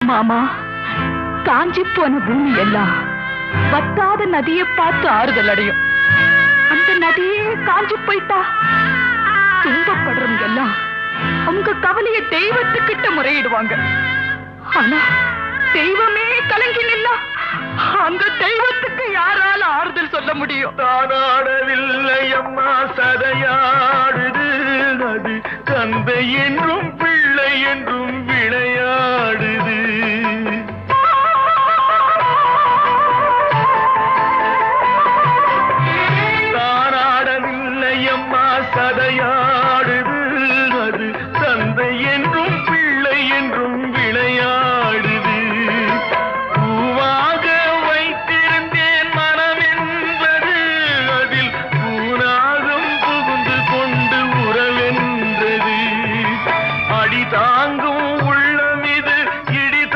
மாமா, காஞ்சி போன பூமி எல்லாம் வத்தாத நதியை பார்த்து ஆறுதல் அடையும். அந்த நதியே காஞ்சி போயிட்டா துன்பப்படுறவங்க எல்லாம் அவங்க கவலைய தெய்வத்துக்கிட்ட முறையிடுவாங்க. ஆனா தெய்வமே கலங்கி நின்னா அந்த தெய்வத்துக்கு யாரால ஆறுதல் சொல்ல முடியும்? தானாடவில்லை அம்மா, சதையாடுது. அது தந்தை என்றும் பிள்ளை என்றும் விளையாடுது.